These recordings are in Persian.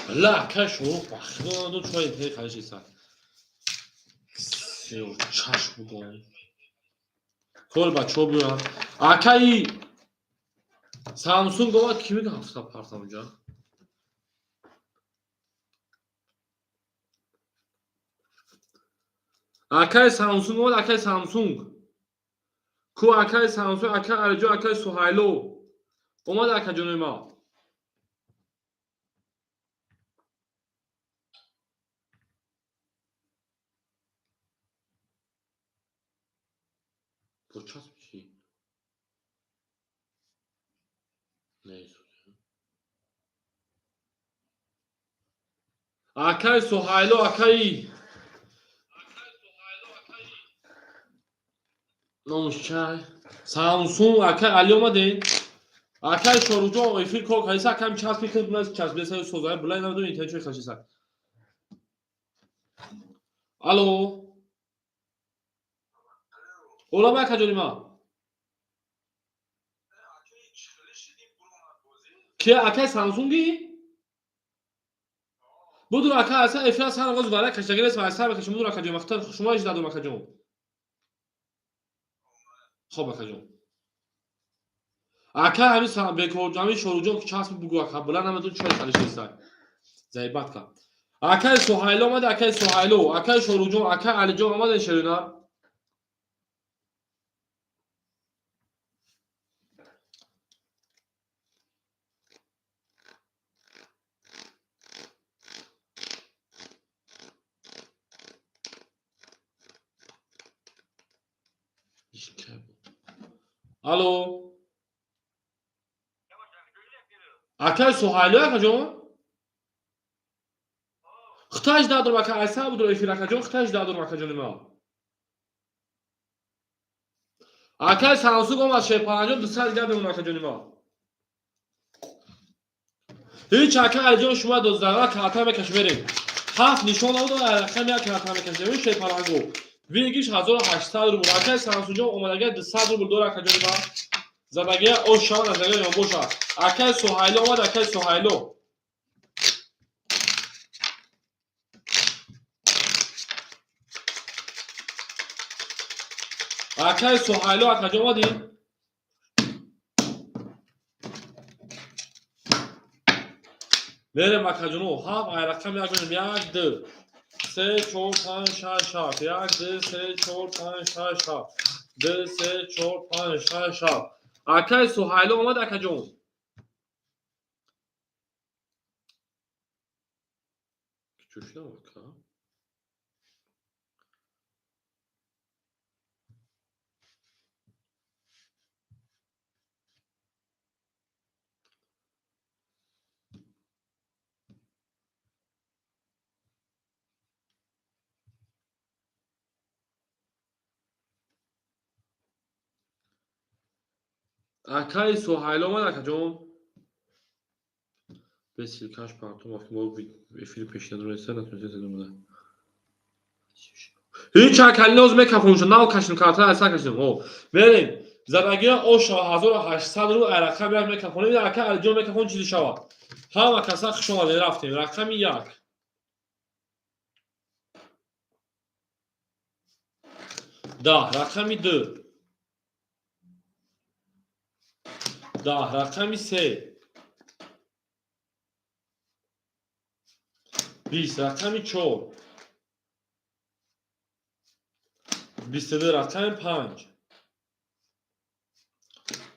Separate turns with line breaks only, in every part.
لا کشو بخدا دو چای پی خرجی سر سیو چشم بگوی کل بچه ها بیان اکایی سامسونگ باید کی میگه هفته پرتم اونجا اکای سامسونگ باید اکای سامسونگ کو اکای سامسونگ اکای ارجو اکای سوهایلو اومد اکای جنوی ما پوچاس میشی نیست اکای سوهایلو اکای نموش چای سامسونگ اکای علی اومده اکای شروجو افیر کوک هایسا کم چسب میکنه بناز چسب بیسای سوزای بلای نمیدون اینترنت چوی خشی سر الو اولا با اکای جنوی ما که اکای سامسونگی بدون اکای اصلا افیاس هر آغاز برای کشتگیر اسم اصلا بکشم بدون اکای جنوی مختار شما ایش دادم اکای جنوی خب اکای جنوی اکای همین سام بکر همین شروجو که چسب بگو اکای بلای نمیدون چوی خشی سر زیبات کن اکای سوهایلو اومد اکای سوهایلو اکای شروجو اکای علی جو اومد شرینا الو اکای سوهایلو اکای جون خطاش دادم اکای اصلا بدون افیر اکای جون خطاش دادم اکای جنوی ما اکای سامسونگ اومد شپانجون دو سال دیگه بمون اکای جنوی ما هیچ اکای علی جون شما 12 کارتا بکش بریم هفت نشون آورد و رقم یک کارتا بکش بریم شپانجو ویگیش 1800 روبل اکای سامسونگ اومدگه 200 روبل دور اکای جنوی ما زدگه او شان از دیگه یامبوشا اکای سوهایلو اومد اکای سوهایلو اکای سوهایلو اکای جون اومدی بریم اکای جونو هفت رقم یک بریم یک دو سه چهار پنج شش هفت یک دو سه چهار پنج شش هفت دو سه چهار پنج شش هفت اکای سوهایلو اومد اکای جون چوشنا اکا اکای سوهایلو اومد اکای جون بسیار کاش پارتو وقتی ما فیلم پیشنهاد رسید نتونست بده هیچ اکای لوز میکافون شو ناو کشن کارتا اصلا کشن او بریم زدگی او 1800 رو رقم یک میکافون میده اکای علی جون میکافون چیزی شود هم کسا شما رفتیم رقم یک ده رقم دو ده رقم سه 20 رقم 4 22 رقم 5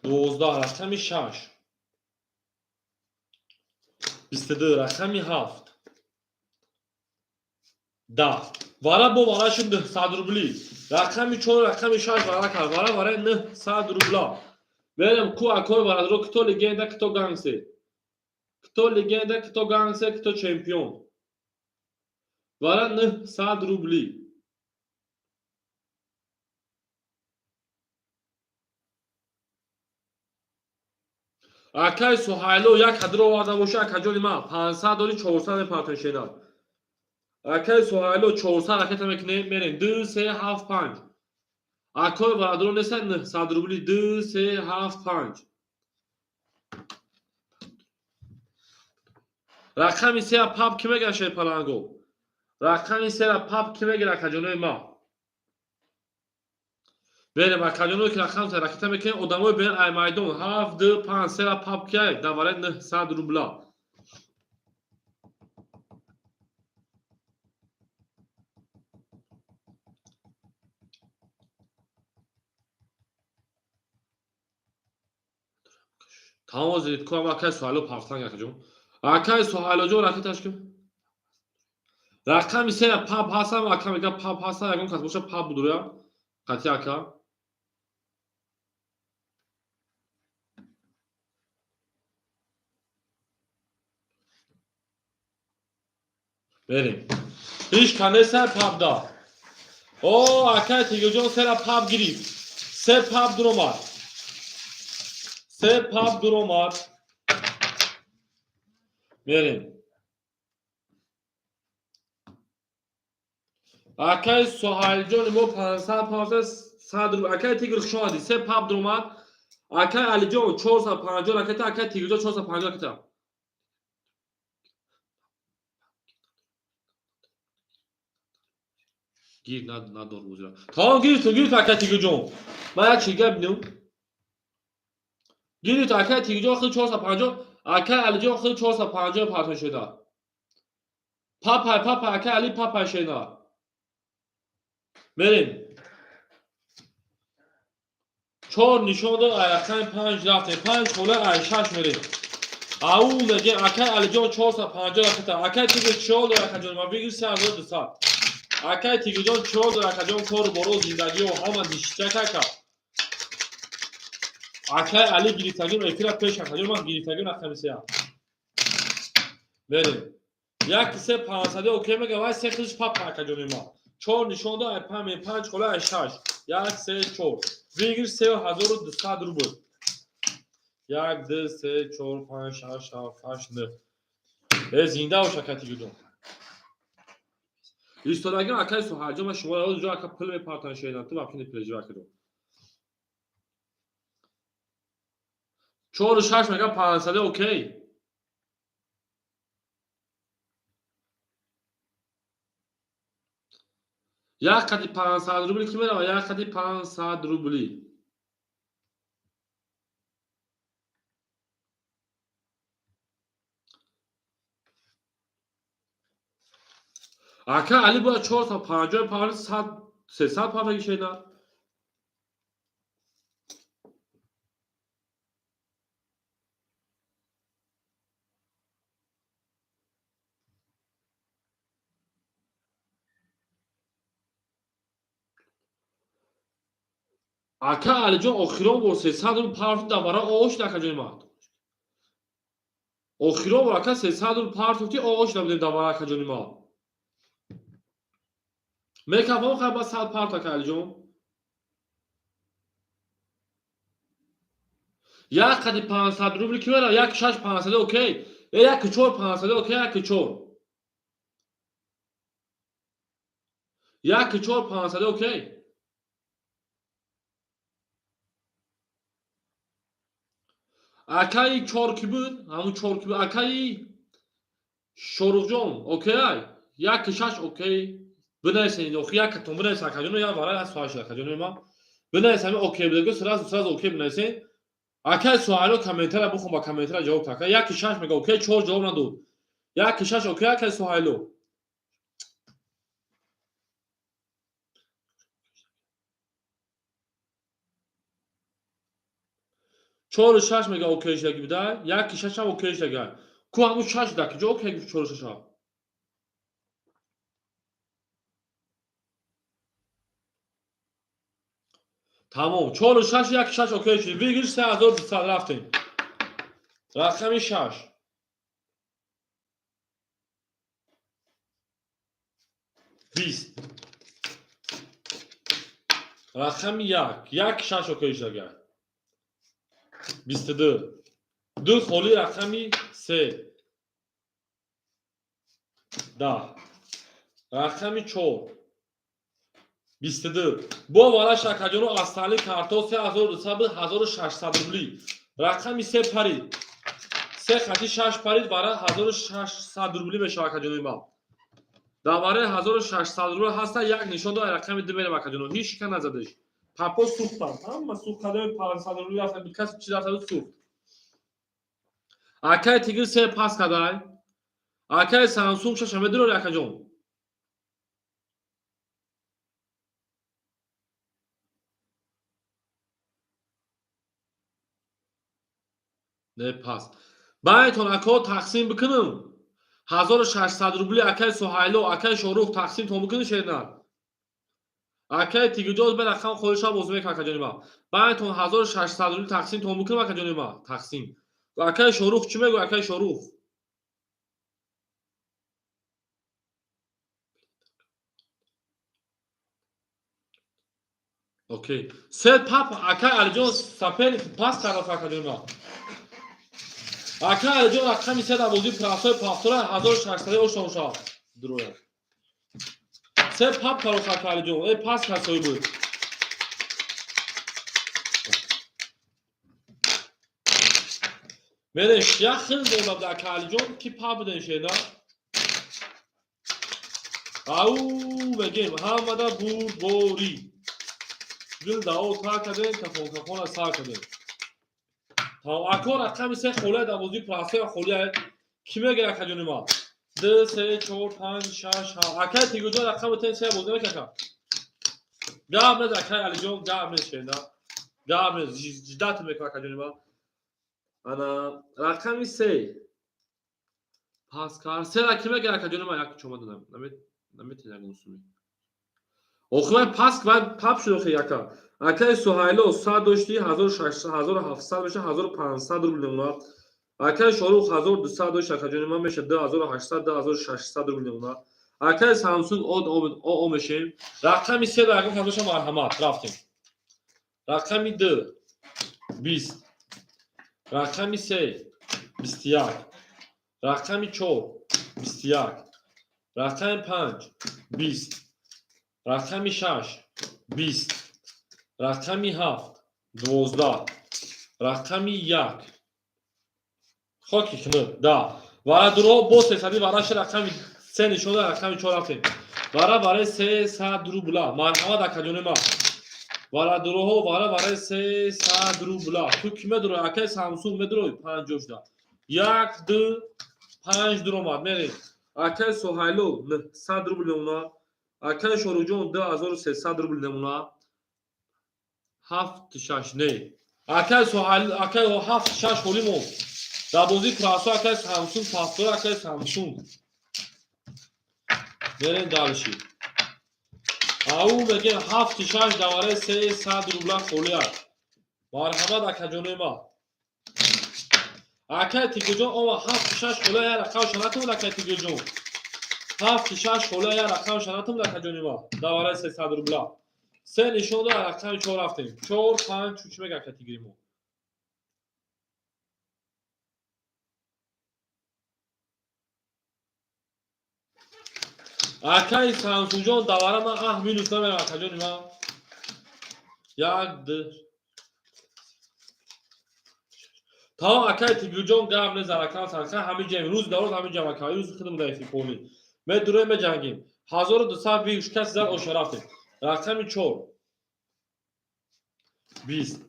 12 رقم 6 22 رقم 7 10 وارا بو وارا şimdi 100 rubli رقم 4 رقم 6 وارا کار وارا وارا 900 rubla verem ku akor vara dro kto legenda kto gangse kto legenda kto gangse kto champion vara 900 rubli اکای سوهایلو یک هدر آورده باشه اکجولی ما 500 داری 400 پاتون شدن اکای سوهایلو 400 رکت میکنه میرین 2 3 7 5 اکای برادرون نیستن 900 روبلی 2 3 7 5 رقمی سه پاپ کیمه گشه پلانگو رقمی سه پاپ کیمه گره کجانوی ما بله با کجانوی که رقم سه رکیته میکنه اداموی بین ای مایدون 7 2 5 سه پاپ کیه دواره 900 روبلا تمام زید کنم اکای سوالو پافتان گره اکای سوالو جو رکیتش کن رقمی سه پاپ هستم اکا میگه پاپ هستم یکم کس باشه پاپ بودویا قطعی اکا بریم هیچ کنه سه پاپ دا او اکای تیگه جون سه پاپ گیرید سه پاپ دروماد سه پاپ دروماد بریم اکای سوهایل جون مو 500 100 رو اکای تیگر شادی سه پاپ دروماد اکای علی جون 450 رکتا اکای تیگر جون 450 رکتا گیر ندار بوزرا tamam gir اکای تیگر جون من یک چیگه بینم گیر تو اکای تیگر جون خود 450 اکای علی جون خود 450 پاتون شده پاپ اکای علی پاپ شده بریم 4 نشان داد اکای 5 رفته 5 خوله ای 6 میریم او میگه اکای علی جان 450 رکتا اکای تیگر 4 رکتا جان ما بگیر 3200 اکای تیگر جان 4 رکتا جان کار برو زندگی و همه دیشته که اکای علی گریتگی افرا پیش کجا ما گریتگی رقم سه بریم یک سه 500 اوکی میگه وای سه خودش پاپ کجا ما 4 نشان داد 5 خوله 6 یک سه 4 بگیر 3200 روبل 1 2 3 4 5 6 7 8 9 زنده و شکتی گدون ایستادگی اکای سوهاجم ما شما رو جا اکا پل پارتن شیدن تو باپین پلیجر کردم 4 6 میگه 500 اوکی یک قدی 500 روبلی کی میره و یک قدی 500 روبلی اکا علی با 450 پاند 100 300 پاند شیدن اکا علی جان اخیران با 300 روبل پارت دوباره آوش نکجای ما اخیران با اکا 300 روبل پارت آوش نبودیم دوباره کجای ما میکفام خیلی با 100 پارت اکا علی جان یک قدی 500 روبل کی میره یک 6 500 اوکی یک 4 500 اوکی یک 4 یک 4 500 اوکی اکای 4 کی بود همون 4 کی بود اکای شروع جان اوکی یک 6 اوکی بنویسید اوکی یک تون بنویسید کجا یا وارد از سوال شده کجا ما بنویسید اوکی بگو سراز اوکی بنویسید اکای سوالو کامنتر بخون با کامنتر جواب تاکا یک 6 میگه اوکی 4 جواب نداد یک 6 اوکی اکای سوالو 4 6 میگه اوکی شدگی بده یک 6 هم اوکی شدگی کو همون 6 ده که اوکی 4 6 تمام 4 و 6 یک 6 اوکی شد بگیر 3200 رفتیم رقم 6 20 رقم 1 6 اوکی شد 22 دو خولی رقمی 3 10 رقمی 4 22 با والا شکجانو اصلی کارتا 3200 1600 روبلی رقمی 3 پری سه خطی 6 پرید برای 1600 روبلی میشه آقا ما. درباره 1600 روبل هست یک نشون داد رقم دو میره آقا هیچ کن نزدش. پاپو سوختم. اما سوخت کردم 500 روبل رفتم به کسی چیز رفتم سوخت. آقا تیگر سه پاس کردای. آقا سامسونگ شش میدونی آقا جون. نه پاس. باید آقا تقسیم بکنم. 1600 روبل آقا سهیلو آقا شاروخ تقسیم تو میکنی شدن. آقا تیگر جوز به رقم خودش هم موضوع میکنه آقا ما. باید 1600 روبل تقسیم تو میکنم آقا ما تقسیم. آقا شاروخ چی میگه آقا شاروخ؟ اوکی. سه پاپ آقا علی جون سپر پاس کرد آقا ما. آقا علی جون رقم سه در بازی پراسای پافتور 1600 اوشون دروه. سه پاپ کرد آقا علی جون. ای پاس کسایی بود. مرش یا خیلی زیبا بود آقا علی جون کی پاپ بودن شده؟ او بگیم همه بود بوری. دل داو تا کردن تفاهم سال کردن. تا آقا رقم سه خوله در بازی پراسای خوله کی میگه آقا جون ما؟ 2 3 4 5 6 7 آقا تیگو جون رقم تن سه بازی میکنه. گام نده آقا علی جون گام نشینه. گام نده جدات میکنه آقا جون ما. انا رقم سه پاس کار سه را کی میگه آقا جون ما یک چوما دادم. نمیتونی نگوسمی. اوخوای پاس بعد پاپ شد خیلی آقا. آقا سهیلو 100 داشتی 1700 بشه 1500 روبل نمونه. آقا شاروخ 1200 داشت آقا جون ما میشه 2800 2600 روبل نمونه. آقا سامسونگ او میشه. رقم سه در آقا خودش مرحمت رفتیم. رقم 2 20 رقم 3 21 رقم 4 21 رقم 5 20 رقم 6 20 رقم 7 12 رقم 1 خاکی کنه دا وارا درو بوس حسابی وراش رقم 3 نشون داد رقم 4 رفتیم وارا برای 300 روبلا مرحمت آقا جون ما وارا درو وارا برای 300 روبلا تو کی مدرو آقا سامسونگ مدرو 50 دا 1 2 5 درو ماد میری آقا سهیلو 100 روبل نمونه آقا شاروجون 2300 روبل نمونه 7 6 نه آقا سهیل آقا 7 6 خولیمو در بازی پراسا آقا سامسونگ پافتور آقا سامسونگ برین دالشی او بگه 7 6 دواره 300 روبل خولیات مرحمت آقا جون ما آقا تیگو جون او 7 6 خولیه رقم شناتون آقا تیگو جون 7 6 خولیه رقم شناتون آقا جون ما دواره 300 روبل سه نشون داد رقم 4 رفتیم 4 5 چوچ میگه آقا تیگریمو آقا سامسونگ جون دواره من مینوس نمیرم آقا جون ما یک تا آقا تیگو جون گام نه زرکان سرکه همین جمع روز دارد همین جمع کاری روز خودم دایفی پولی من دروی من جنگیم 1220 کس زر اوش رفتیم رقم 4 20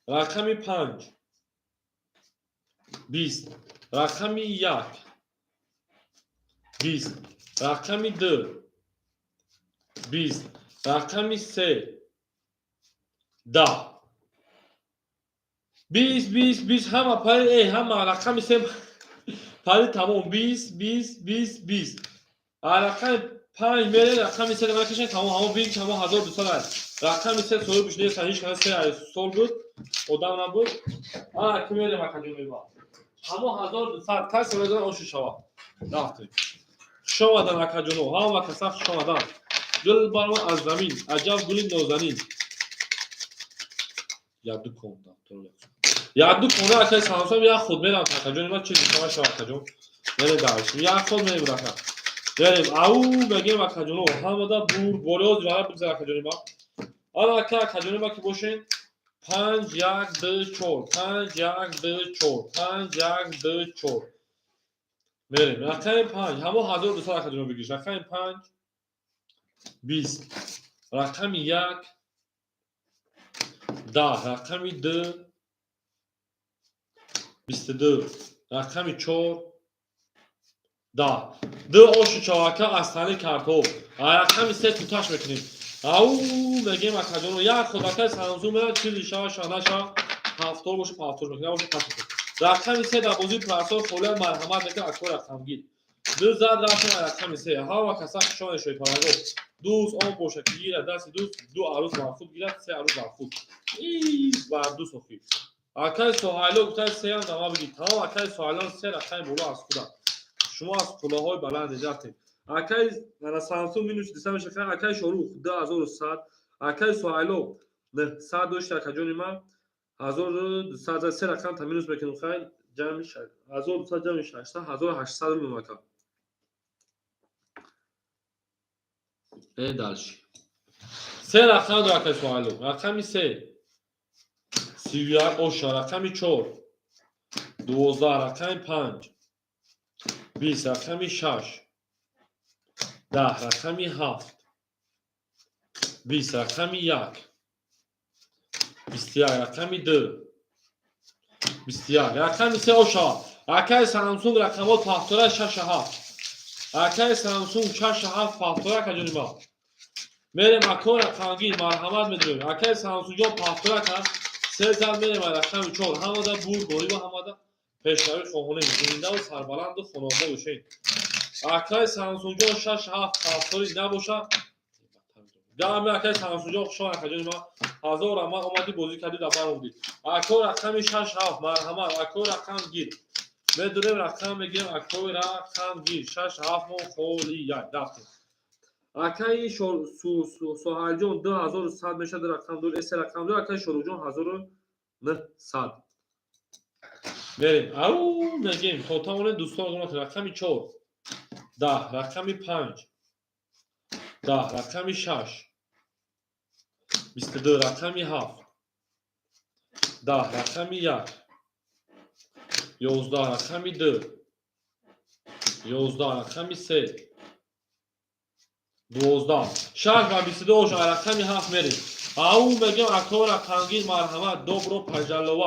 رقم 5 20 رقم 1 20 رقم 2 20 رقم 3 10 20 20 20 همه پای همه رقم 3 پای تمام 20 20 20 20 رقم 5 میره رقم 3 نمونه کشن تمام همه بین تمام 1200 هست رقم 3 سوی بشنه صحیح کنه 3 سول بود ادام نبود که میره مکجون میبا همه 1200 کس رو اوش شوا رفتیم شما دن مکجونو همه کسف شما دن دل برما از زمین عجب گلی نازنین یادو کنم یادو کنم آقا سامسونگ یا خود میرم مکجون ما چیزی شما شما مکجون میره داشتیم یا خود میره برکن بریم او بگیم مکجونو همه دا بور بوروز وارد بگذار مکجون ما آقا مکجون ما که باشین 5 1 2 4 5 1 2 4 5 1 2 4 بریم. رقم 5 همون 1200 رقم رو بگیرید. رقم 5 20 رقم 1 10 رقم 2 22 رقم 4 10 دو آش چاوکا از تنه کرتوب رقم 3 توتاش میکنیم او بگیم اکجان رو یک خودکه سنزون میرن چیزی شا شانه شا هفتور باشه پافتور میکنه باشه پافتور رقم 3 در بازی پرسان خوله مرحمت میکنه اکبر رقم گیر دو زد رقم رقم 3 ها و کسا شان شوی پاراگو دوست آن باشه که گیره دست دوست دو عروس برخود گیره 3 عروس برخود ایز بر دو سخی اکای سوحایلو گفتن 3 هم دما بگید تمام اکای سوحایلان 3 رقم بولا از خودم شما از کلاهای بلند نجاتید اکای در سانسون مینوش دیسم شکل اکای شروع 2100 اکای سوحایلو نه 102 اکجون ما 1200 3 رقم تامینوس بکنم خیلی جمع میشه 1200 جمع میشه 1800 میمکا دالش 3 رقم دو اکای سوحایلو رقم 3 31 اوشا رقم 4 12 رقم 5 20 رقم 6 10 رقم 7 20 رقم 1 21 رقم 2 21 رقم 3 اوشا اکای سامسونگ رقمات پافتوره 6 7 اکای سامسونگ 6 7 پافتوره کجانی ما میریم اکور رقمگیر مرحمت میدونیم اکای سامسونگ پافتوره کن 3 زل میریم رقم 4 همادا بور گوری و همادا پیشنهاد خونه زنده و سربلند و خانواده باشین اکای سامسونگ 6 7 پافتوری نباشه دام اکای سامسونگ شما کجانی ما هزار ما اومدی بازی کردی در بار بودی اکور رقم 6 7 مرحمت اکور رقم گیر بدونیم رقم میگیم اکور رقم گیر 6 7 مو خولی یک دفتر اکای سوحل جون 2100 میشه در رقم دور اس رقم دور اکای شروع جون 1900 بریم او میگیم خودمون دوستان گفتن رقم 4 10 رقم 5 10 رقم 6 22 رقم 7 10 رقم 1 11 رقم 2 11 رقم 3 12 شهر و 22 رقم 7 میریم او میگیم اکبر رقمگیر مرحمت dobro پجلوه